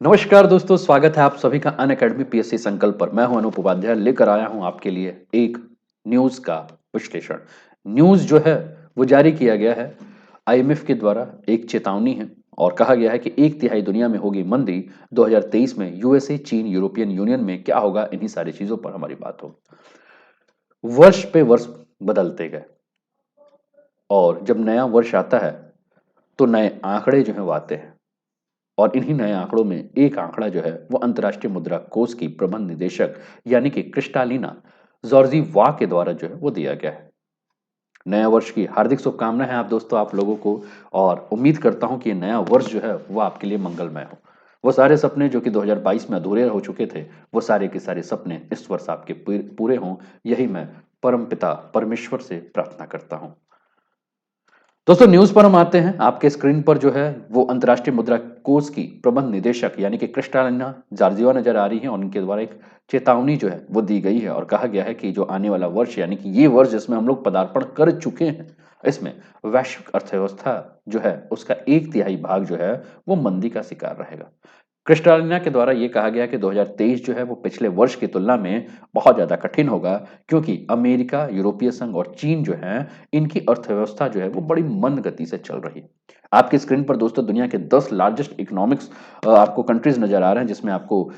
नमस्कार दोस्तों, स्वागत है आप सभी का अनअकैडमी पीएससी संकल्प पर। मैं हूं अनूप उपाध्याय, लेकर आया हूं आपके लिए एक न्यूज़ का विश्लेषण। न्यूज़ जो है वो जारी किया गया है आईएमएफ के द्वारा, एक चेतावनी है और कहा गया है कि एक तिहाई दुनिया में होगी मंदी। 2023 में यूएसए, चीन, यूरोपियन यूनियन में क्या होगा, इन्हीं सारी चीज़ों पर हमारी बात होगी। वर्ष पे वर्ष बदलते गए और जब नया वर्ष आता है तो नए आंकड़े जो हैं वो आते हैं। और इन्हीं नए आंकड़ों में एक आंकड़ा जो है वो अंतर्राष्ट्रीय मुद्रा कोष की प्रबंध निदेशक यानी कि क्रिस्टालिना जॉर्जीवा के द्वारा जो है वो दिया गया है। नया वर्ष की हार्दिक शुभकामनाएं हैं आप दोस्तों, आप लोगों को। और उम्मीद करता हूं कि ये नया वर्ष जो है वो आपके लिए मंगलमय हो। वो सारे सपने जो कि 2022 में अधूरे हो चुके थे, वो सारे के सारे सपने इस वर्ष आपके पूरे हों, यही मैं परमपिता परमेश्वर से प्रार्थना करता हूं। दोस्तों, न्यूज पर हम आते हैं। आपके स्क्रीन पर जो है वो अंतर्राष्ट्रीय मुद्रा कोष की प्रबंध निदेशक यानी कि क्रिस्टालिना जॉर्जिवा नजर आ रही है और उनके द्वारा एक चेतावनी जो है वो दी गई है और कहा गया है कि जो आने वाला वर्ष यानी कि ये वर्ष जिसमें हम लोग पदार्पण कर चुके हैं, इसमें वैश्विक अर्थव्यवस्था जो है उसका एक तिहाई भाग जो है वो मंदी का शिकार रहेगा। क्रिस्टालिना के द्वारा ये कहा गया कि 2023 जो है वो पिछले वर्ष की तुलना में बहुत ज़्यादा कठिन होगा, क्योंकि अमेरिका, यूरोपीय संघ और चीन जो है, इनकी अर्थव्यवस्था जो है वो बड़ी मंद गति से चल रही है। आपकी स्क्रीन पर दोस्तों दुनिया के 10 लार्जेस्ट इकोनॉमिक्स आपको कंट्रीज नजर आ रहे हैं, जिसमें आपको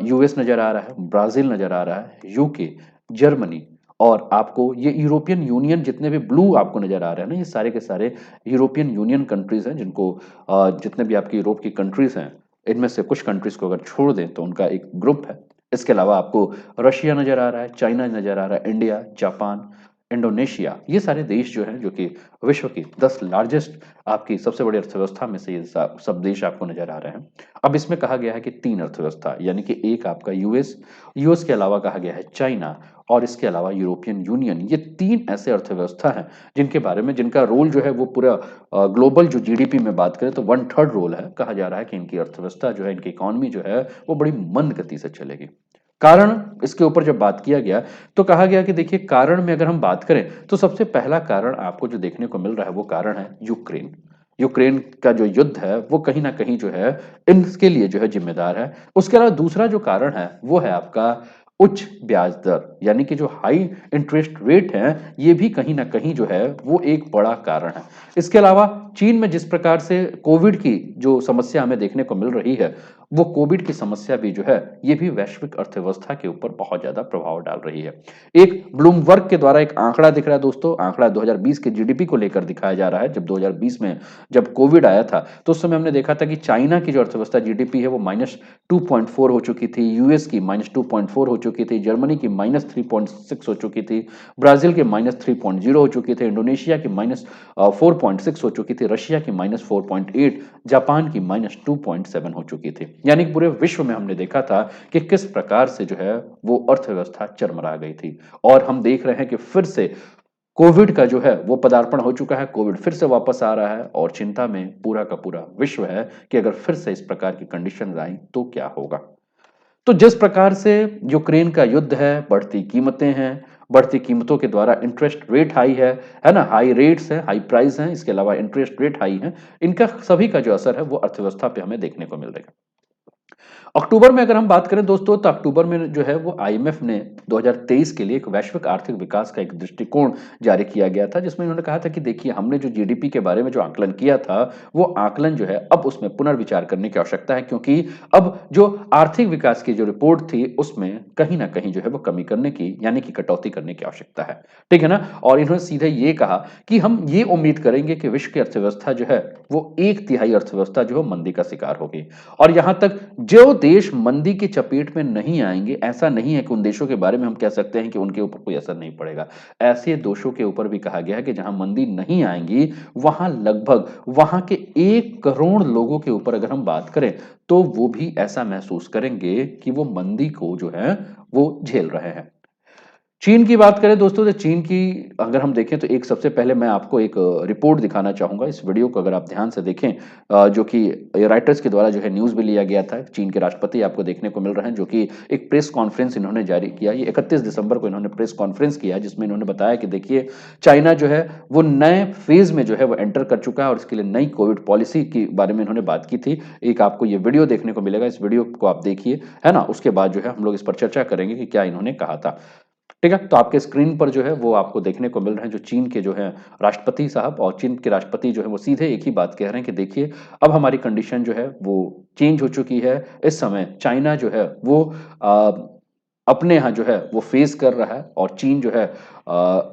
यूएस नजर आ रहा है, ब्राजील नजर आ रहा है, यूके, जर्मनी और आपको ये यूरोपियन यूनियन, जितने भी ब्लू आपको नजर आ रहे हैं ना, ये सारे के सारे यूरोपियन यूनियन कंट्रीज हैं, जिनको जितने भी आपकी यूरोप की कंट्रीज हैं, इनमें से कुछ कंट्रीज को अगर छोड़ दें तो उनका एक ग्रुप है। इसके अलावा आपको रशिया नजर आ रहा है, चाइना नजर आ रहा है, इंडिया, जापान, इंडोनेशिया, ये सारे देश जो हैं जो कि विश्व की 10 लार्जेस्ट आपकी सबसे बड़ी अर्थव्यवस्था में से ये सब देश आपको नजर आ रहे हैं। अब इसमें कहा गया है कि तीन अर्थव्यवस्था यानी कि एक आपका यूएस, यूएस के अलावा कहा गया है चाइना और इसके अलावा यूरोपियन यूनियन, ये तीन ऐसे अर्थव्यवस्था हैं जिनके बारे में, जिनका रोल जो है वो पूरा ग्लोबल जो जीडीपी में बात करें तो 1/3 रोल है। कहा जा रहा है कि इनकी अर्थव्यवस्था जो है, इनकी इकोनॉमी जो है वो बड़ी मंद गति से चलेगी। कारण इसके ऊपर जब बात किया गया तो कहा गया कि देखिए, कारण में अगर हम बात करें तो सबसे पहला कारण आपको जो देखने को मिल रहा है वो कारण है यूक्रेन। यूक्रेन का जो युद्ध है वो कहीं ना कहीं जो है इनके लिए जो है जिम्मेदार है। उसके अलावा दूसरा जो कारण है वो है आपका उच्च ब्याज दर, यानी कि जो हाई इंटरेस्ट रेट है, ये भी कहीं ना कहीं जो है वो एक बड़ा कारण है। इसके अलावा चीन में जिस प्रकार से कोविड की जो समस्या हमें देखने को मिल रही है, वो कोविड की समस्या भी जो है ये भी वैश्विक अर्थव्यवस्था के ऊपर बहुत ज्यादा प्रभाव डाल रही है। एक ब्लूमबर्ग के द्वारा एक आंकड़ा दिख रहा है दोस्तों, आंकड़ा 2020 के जीडीपी को लेकर दिखाया जा रहा है। जब 2020 में जब कोविड आया था तो उस समय हमने देखा था कि चाइना की जो अर्थव्यवस्था जीडीपी है वो -2.4 हो चुकी थी, यूएस की -2.4 हो चुकी थी, जर्मनी की -3.6 हो चुकी थी, ब्राजील की -3.0 हो चुकी थी, इंडोनेशिया की -4.6 हो चुकी थी, रशिया की -4.8, जापान की -2.7 हो चुकी थी। यानी कि पूरे विश्व में हमने देखा था कि किस प्रकार से जो है वो अर्थव्यवस्था चरमरा गई थी। और हम देख रहे हैं कि फिर से कोविड का जो है वो पदार्पण हो चुका है, कोविड फिर से वापस आ रहा है और चिंता में पूरा का पूरा विश्व है कि अगर फिर से इस प्रकार की कंडीशन आई तो क्या होगा। तो जिस प्रकार से यूक्रेन का युद्ध है, बढ़ती कीमतें हैं, बढ़ती कीमतों के द्वारा इंटरेस्ट रेट हाई है ना, हाई रेट्स हैं, हाई प्राइस हैं, इसके अलावा इंटरेस्ट रेट हाई है, इनका सभी का जो असर है वो अर्थव्यवस्था पे हमें देखने को मिल रहा है। अक्टूबर में अगर हम बात करें दोस्तों, तो अक्टूबर में जो है वो आईएमएफ ने 2023 के लिए एक वैश्विक आर्थिक विकास का एक दृष्टिकोण जारी किया गया था, जिसमें उन्होंने कहा था कि देखिए, हमने जो जीडीपी के बारे में जो आकलन किया था, वो आकलन जो है अब उसमें पुनर्विचार करने की आवश्यकता है, क्योंकि अब जो आर्थिक विकास की जो रिपोर्ट थी उसमें कहीं ना कहीं जो है वो कमी करने की यानी कि कटौती करने की आवश्यकता है। ठीक है ना। और इन्होंने सीधे ये कहा कि हम ये उम्मीद करेंगे कि विश्व की अर्थव्यवस्था जो है वो एक तिहाई अर्थव्यवस्था जो है मंदी का शिकार होगी। और यहां तक जो देश मंदी की चपेट में नहीं आएंगे, ऐसा नहीं है कि उन देशों के बारे में हम कह सकते हैं कि उनके ऊपर कोई असर नहीं पड़ेगा। ऐसे देशों के ऊपर भी कहा गया है कि जहां मंदी नहीं आएंगी, वहां लगभग वहां के 1 करोड़ लोगों के ऊपर अगर हम बात करें तो वो भी ऐसा महसूस करेंगे कि वो मंदी को जो है वो झेल रहे हैं। चीन की बात करें दोस्तों, तो चीन की अगर हम देखें तो एक सबसे पहले मैं आपको एक रिपोर्ट दिखाना चाहूँगा। इस वीडियो को अगर आप ध्यान से देखें, जो कि रॉयटर्स के द्वारा जो है न्यूज़ भी लिया गया था। चीन के राष्ट्रपति आपको देखने को मिल रहे हैं, जो कि एक प्रेस कॉन्फ्रेंस इन्होंने जारी किया। ये 31 दिसंबर को इन्होंने प्रेस कॉन्फ्रेंस किया, जिसमें इन्होंने बताया कि देखिए, चाइना जो है वो नए फ़ेज़ में जो है वो एंटर कर चुका है और इसके लिए नई कोविड पॉलिसी के बारे में इन्होंने बात की थी। एक आपको ये वीडियो देखने को मिलेगा, इस वीडियो को आप देखिए, है ना? उसके बाद जो है हम लोग इस पर चर्चा करेंगे कि क्या इन्होंने कहा था। ठीक है? तो आपके स्क्रीन पर जो है वो आपको देखने को मिल रहे हैं जो चीन के जो हैं राष्ट्रपति साहब, और चीन के राष्ट्रपति जो है वो सीधे एक ही बात कह रहे हैं कि देखिए, अब हमारी कंडीशन जो है वो चेंज हो चुकी है। इस समय चाइना जो है वो अ, अपने यहाँ जो है वो फेस कर रहा है, और चीन जो है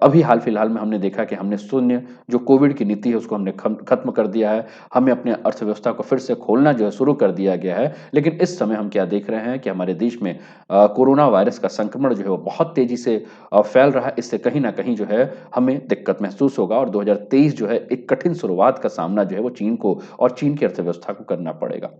अभी हाल-फिलहाल में हमने देखा कि हमने शून्य जो कोविड की नीति है उसको हमने खत्म कर दिया है। हमें अपने अर्थव्यवस्था को फिर से खोलना जो है शुरू कर दिया गया है। लेकिन इस समय हम क्या देख रहे हैं कि हमारे देश में कोरोना वायरस का संक्रमण जो है वो बहुत तेज़ी से फैल रहा है। इससे कहीं न कहीं जो है हमें दिक्कत महसूस होगा, और 2023 जो है एक कठिन शुरुआत का सामना जो है वो चीन को और चीन की अर्थव्यवस्था को करना पड़ेगा।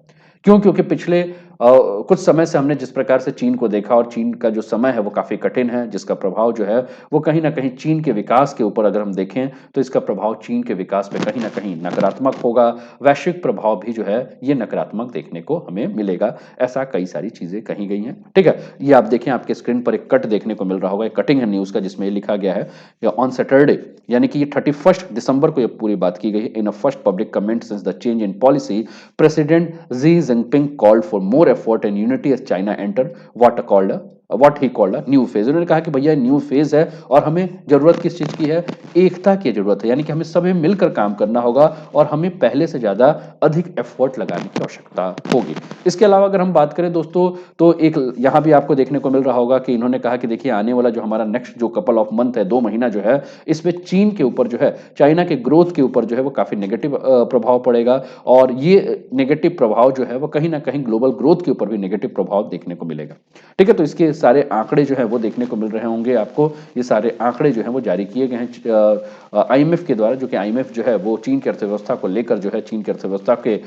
क्यों? क्योंकि पिछले कुछ समय से हमने जिस प्रकार से चीन को देखा, और चीन का जो समय है वो काफ़ी कठिन है, जिसका प्रभाव जो है वो कहीं न कहीं चीन के विकास के ऊपर अगर हम देखें, तो इसका प्रभाव चीन के विकास पे कहीं न कहीं नकारात्मक होगा। वैश्विक प्रभाव भी जो है ये नकारात्मक देखने को हमें मिलेगा। ऐसा कई सारी चीज़ें कही गई हैं, ठीक है? ये आप देखें, आपके स्क्रीन पर एक कट देखने को मिल रहा होगा, एक कटिंग है न्यूज़ का, जिसमें ये लिखा गया है ऑन सैटरडे, यानी कि ये 31 दिसंबर को ये पूरी बात की गई है। In a first public comment since the change in policy, president Xi Jinping called for more effort and unity as China enter what he called a new phase. उन्होंने कहा कि भैया न्यू फेज है, और हमें जरूरत किस चीज की है? एकता की जरूरत है, यानी कि हमें सभी मिलकर काम करना होगा, और हमें पहले से ज्यादा अधिक एफर्ट लगाने की आवश्यकता होगी। इसके अलावा अगर हम बात करें दोस्तों, तो एक यहाँ भी आपको देखने को मिल रहा होगा कि इन्होंने कहा कि देखिए, आने वाला जो हमारा नेक्स्ट जो कपल ऑफ मंथ है, 2 महीना जो है, इसमें चीन के ऊपर जो है, चाइना के ग्रोथ के ऊपर जो है वो काफी नेगेटिव प्रभाव पड़ेगा, और ये नेगेटिव प्रभाव जो है वो कहीं न कहीं ग्लोबल ग्रोथ के ऊपर भी नेगेटिव प्रभाव देखने को मिलेगा। ठीक है? तो इसके सारे आंकड़े जो हैं वो देखने को मिल रहे होंगे आपको। ये सारे आंकड़े जो हैं वो जारी किए गए हैं आईएमएफ के द्वारा, जो कि आईएमएफ जो है वो चीन की अर्थव्यवस्था को लेकर जो है, चीन की अर्थव्यवस्था के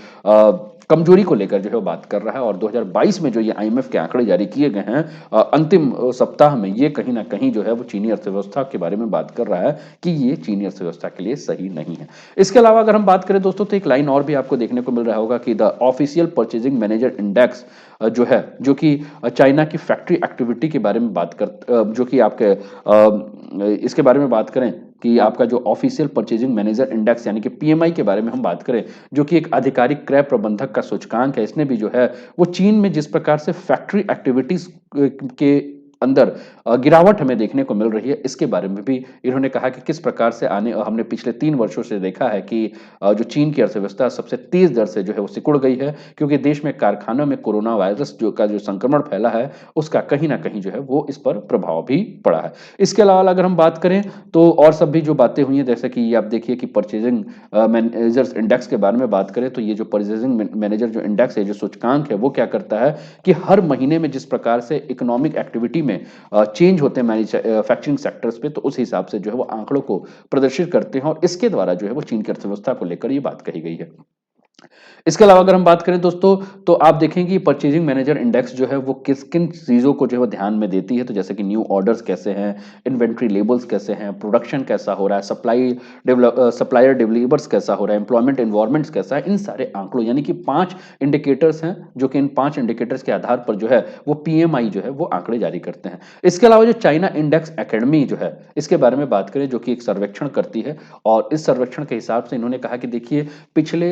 कमजोरी को लेकर जो है वो बात कर रहा है। और 2022 में जो ये आईएमएफ के आंकड़े जारी किए गए हैं अंतिम सप्ताह में, ये कहीं न कहीं जो है वो चीनी अर्थव्यवस्था के बारे में बात कर रहा है कि ये चीनी अर्थव्यवस्था के लिए सही नहीं है। इसके अलावा अगर हम बात करें दोस्तों, तो एक लाइन और भी आपको देखने को मिल रहा होगा कि the official purchasing manager index जो है, जो कि चाइना की फैक्ट्री एक्टिविटी के बारे में बात जो कि आपके इसके बारे में बात करें कि आपका जो ऑफिशियल परचेजिंग मैनेजर इंडेक्स, यानी कि पीएमआई के बारे में हम बात करें, जो कि एक आधिकारिक क्रय प्रबंधक का सूचकांक है, इसने भी जो है वो चीन में जिस प्रकार से फैक्ट्री एक्टिविटीज के अंदर गिरावट हमें देखने को मिल रही है, इसके बारे में भी इन्होंने कहा कि किस प्रकार से हमने पिछले 3 वर्षों से देखा है कि जो चीन की अर्थव्यवस्था सबसे तेज़ दर से जो है वो सिकुड़ गई है, क्योंकि देश में कारखानों में कोरोना वायरस जो संक्रमण फैला है, उसका कहीं न कहीं जो है वो इस पर प्रभाव भी पड़ा है। इसके अलावा अगर हम बात करें, तो और सब भी जो बातें हुई हैं, जैसे कि ये आप देखिए कि परचेजिंग मैनेजर्स इंडेक्स के बारे में बात करें, तो ये जो परचेजिंग मैनेजर जो इंडेक्स है, जो सूचकांक है, वो क्या करता है कि हर महीने में जिस प्रकार से इकोनॉमिक एक्टिविटी में चेंज होते हैं मैन्युफैक्चरिंग सेक्टर्स पे, तो उस हिसाब से जो है वो आंकड़ों को प्रदर्शित करते हैं, और इसके द्वारा जो है वो चीन की अर्थव्यवस्था को लेकर ये बात कही गई है। इसके अलावा अगर हम बात करें दोस्तों, तो आप देखेंगे परचेजिंग मैनेजर इंडेक्स जो है वो किन चीज़ों को जो है वो ध्यान में देती है, तो जैसे कि न्यू ऑर्डर्स कैसे हैं, इन्वेंट्री लेवल्स कैसे हैं, प्रोडक्शन कैसा हो रहा है, सप्लायर डिलीवर्स कैसा हो रहा है, एम्प्लॉयमेंट एनवायरनमेंट्स कैसा है, इन सारे आंकड़ों, यानी कि 5 इंडिकेटर्स हैं, जो कि इन 5 इंडिकेटर्स के आधार पर जो है वो पीएमआई जो है वो आंकड़े जारी करते हैं। इसके अलावा जो चाइना इंडेक्स एकेडमी जो है, इसके बारे में बात करें, जो कि एक सर्वेक्षण करती है, और इस सर्वेक्षण के हिसाब से इन्होंने कहा कि देखिए, पिछले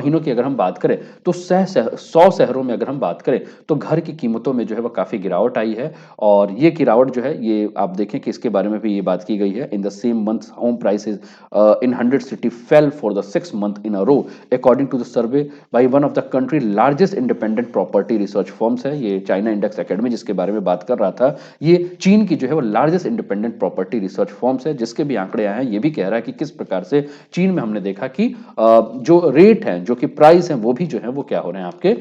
महीनों की अगर हम बात करें, तो 100 शहरों में अगर हम बात करें, तो घर की कीमतों में जो है वो काफ़ी गिरावट आई है, और ये गिरावट जो है, ये आप देखें कि इसके बारे में भी ये बात की गई है। In the same month home prices in 100 city fell for the 6th month in a row, according to the survey by one of the country largest independent property research firms है, ये चाइना इंडेक्स एकेडमी जिसके बारे में बात कर रहा था, ये चीन की जो है वो largest independent property research firms है, जिसके भी आंकड़े आए हैं, ये भी कह रहा है कि किस प्रकार से चीन में हमने देखा कि जो रेट है, जो कि प्राइस है वो भी जो है वो क्या हो रहे हैं आपके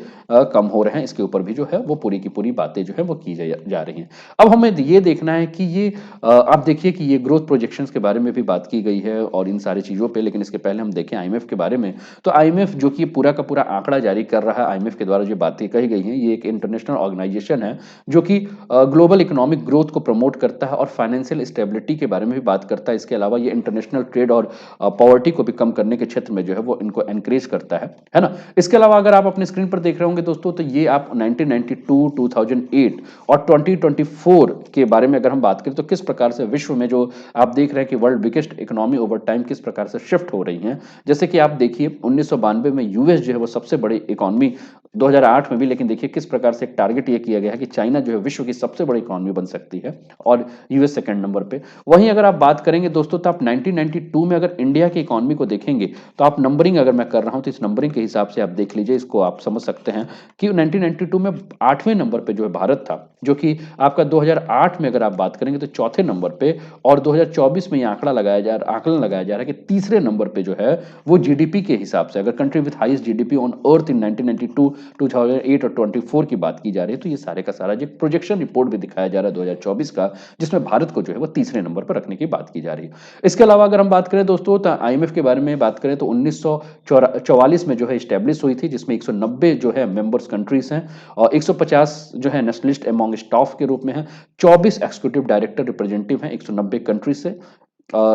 कम हो रहे हैं। इसके ऊपर भी जो है वो पूरी की पूरी बातें जो है वो की जा रही हैं। अब हमें ये देखना है कि ये आप देखिए कि ये ग्रोथ प्रोजेक्शंस के बारे में भी बात की गई है और इन सारी चीज़ों पे, लेकिन इसके पहले हम देखें आईएमएफ के बारे में। तो आईएमएफ जो कि पूरा का पूरा आंकड़ा जारी कर रहा है, आईएमएफ के द्वारा जो बातें कही गई हैं, ये एक इंटरनेशनल ऑर्गेनाइजेशन है जो कि ग्लोबल इकोनॉमिक ग्रोथ को प्रमोट करता है और फाइनेंशियल स्टेबिलिटी के बारे में भी बात करता है। इसके अलावा ये इंटरनेशनल ट्रेड और पॉवर्टी को भी कम करने के क्षेत्र में जो है वो इनको एनकरेज करता है ना? इसके अलावा अगर आप अपनी स्क्रीन पर देख रहे होंगे दोस्तों, तो ये आप 1992, 2008 और 2024 के बारे में अगर हम बात करें तो किस प्रकार से विश्व में जो आप देख रहे हैं कि world biggest economy over time किस प्रकार से शिफ्ट हो रही है। जैसे कि आप देखिए 1992 में यूएस जो है वो सबसे बड़ी इकोनॉमी, 2008 में भी, लेकिन देखिए किस प्रकार से एक टारगेट ये किया गया है कि चाइना जो है विश्व की सबसे बड़ी इकोनॉमी बन सकती है और यूएस सेकंड नंबर पे। वहीं अगर आप बात करेंगे दोस्तों, तो आप 1992 में अगर इंडिया की इकोनॉमी को देखेंगे, तो आप नंबरिंग अगर मैं कर रहा हूं तो इस नंबरिंग के हिसाब से आप देख लीजिए, इसको आप समझ सकते हैं कि 1992 में 8वें नंबर पे जो है भारत था, जो कि आपका 2008 में अगर आप बात करेंगे तो चौथे नंबर पे, और 2024 में ये आंकड़न लगाया जा रहा है कि तीसरे नंबर पे जो है वो जीडीपी के हिसाब से, अगर country with highest GDP on earth in 1992, 2008 और 24 की बात की जा रही है, तो ये सारे का सारा जो प्रोजेक्शन रिपोर्ट भी दिखाया जा रहा है 2024 का, जिसमें भारत को जो है वो तीसरे नंबर पर रखने की बात की जा रही है। इसके अलावा अगर हम बात करें दोस्तों, तो आईएमएफ के बारे में बात करें तो 1944 में जो है स्टैब्लिश हुई थी, जिसमें 190 जो है मेंबर्स कंट्रीज हैं और 150 जो है नेशनलिस्ट अमंग स्टाफ के रूप में है, 24 एग्जीक्यूटिव डायरेक्टर रिप्रेजेंटेटिव हैं 190 कंट्रीज से।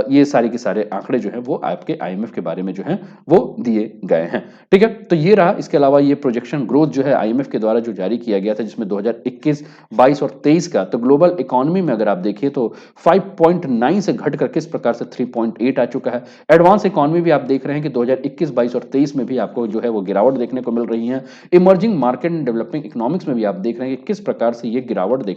ये सारे के सारे आंकड़े जो हैं वो आपके आईएमएफ के बारे में जो हैं वो दिए गए हैं। ठीक है, तो ये रहा। इसके अलावा ये प्रोजेक्शन ग्रोथ जो है आईएमएफ के द्वारा जो जारी किया गया था, जिसमें 2021, 22 और 23 का, तो ग्लोबल इकोनॉमी में अगर आप देखिए तो 5.9 से घटकर किस प्रकार से 3.8 आ चुका है। एडवांस इकोनॉमी भी आप देख रहे हैं कि 2021, 22 और 23 में भी आपको जो है वो गिरावट देखने को मिल रही है। Emerging market and developing economics में भी आप देख रहे हैं कि किस प्रकार से ये गिरावट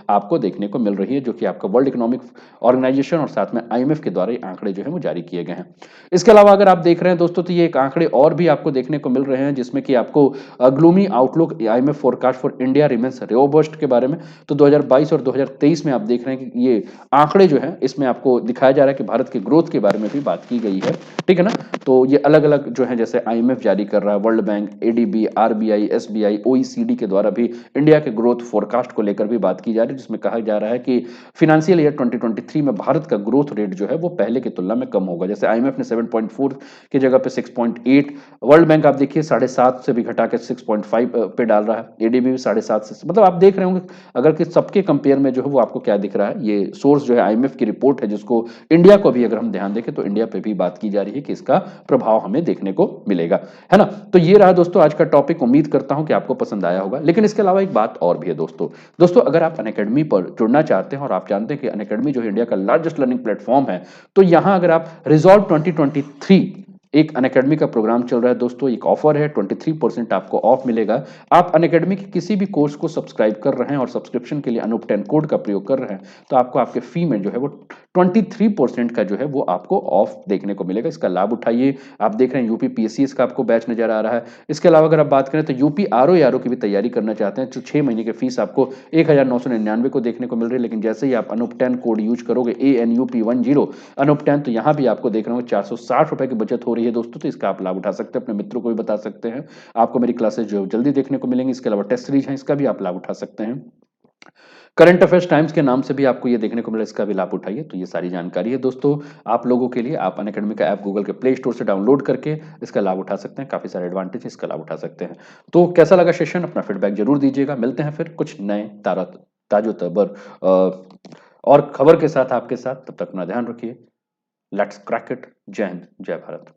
आपको देखने को मिल रही है, जो कि आपका वर्ल्ड इकोनॉमिक ऑर्गेनाइजेशन और साथ में आईएमएफ के द्वारा ये आंकड़े जो है वो जारी किए गए हैं। इसके अलावा अगर आप देख रहे हैं दोस्तों, तो ये एक आंकड़े और भी आपको देखने को मिल रहे हैं, जिसमें कि आपको gloomy outlook IMF forecast for India remains robust के बारे में। तो 2022 और 2023 में आप देख रहे हैं कि ये आंकड़े जो है इसमें आपको दिखाया जा रहा है कि भारत के ग्रोथ के बारे में भी बात की गई है। ठीक है ना? तो ये अलग अलग जो है, जैसे आईएमएफ जारी कर रहा है, world bank, ADB, RBI, SBI, OECD के द्वारा भी इंडिया के ग्रोथ फोरकास्ट को लेकर भी बात की जा रही है, जिसमें कहा जा रहा है कि फाइनेंशियल ईयर 2023 में भारत का ग्रोथ रेट जो है वो पहले की तुलना में कम होगा। जैसे आईएमएफ ने 7.4 की जगह पे 6.8, वर्ल्ड बैंक आप देखिए 7.5 से भी घटा के 6.5 पे डाल रहा है, एडीबी भी 7.5 से, मतलब आप देख रहे होंगे अगर कि सबके कंपेयर में जो है वो आपको क्या दिख रहा है। ये सोर्स जो है आईएमएफ की रिपोर्ट है, जिसको इंडिया को भी अगर हम ध्यान देखें तो इंडिया पे भी बात की जा रही है कि इसका प्रभाव हमें देखने को मिलेगा, है ना? तो ये रहा दोस्तों आज का टॉपिक। उम्मीद करता हूं कि आपको पसंद आया होगा। लेकिन इसके अलावा एक बात और भी है दोस्तों, अगर आप अनअकैडमी पर जुड़ना चाहते हैं और आप जानते हैं कि अनअकैडमी जो है इंडिया का लार्जेस्ट लर्निंग प्लेटफॉर्म है, तो यहां अगर आप रिजॉल्व 2023 एक अनअकैडमी का प्रोग्राम चल रहा है दोस्तों, एक ऑफर है, 23% आपको ऑफ मिलेगा। आप अनअकैडमी के किसी भी कोर्स को सब्सक्राइब कर रहे हैं और सब्सक्रिप्शन के लिए अनूप 10 कोड का प्रयोग कर रहे हैं, तो आपको आपके फी में जो है वो 23% का जो है वो आपको ऑफ देखने को मिलेगा। इसका लाभ उठाइए। आप देख रहे हैं यूपी पीएससी का आपको बैच नजर आ रहा है। इसके अलावा अगर आप बात करें तो यूपी आरओ की भी तैयारी करना चाहते हैं, तो 6 महीने की फीस आपको 1999 को देखने को मिल रही है। लेकिन जैसे ही आप अनूप 10 कोड यूज करोगे, ANUP10 अनूप 10, तो यहाँ भी आपको देख रहे हो 460 रुपए की बचत हो रही है दोस्तों। तो इसका आप लाभ उठा सकते हैं, अपने मित्रों को भी बता सकते हैं। आपको मेरी क्लासेस जो जल्दी देखने को मिलेंगी। इसके अलावा टेस्ट सीरीज है, इसका भी आप लाभ उठा सकते हैं। करंट अफेयर्स टाइम्स के नाम से भी आपको ये देखने को मिला, इसका भी लाभ उठाइए। तो ये सारी जानकारी है दोस्तों आप लोगों के लिए। आप अनअकैडमी का ऐप गूगल के प्ले स्टोर से डाउनलोड करके इसका लाभ उठा सकते हैं। काफी सारे एडवांटेज इसका लाभ उठा सकते हैं। तो कैसा लगा सेशन, अपना फीडबैक जरूर दीजिएगा। मिलते हैं फिर कुछ नए ताजो तबर और खबर के साथ आपके साथ। तब तक अपना ध्यान रखिए। Let's crack it. जय हिंद, जय भारत।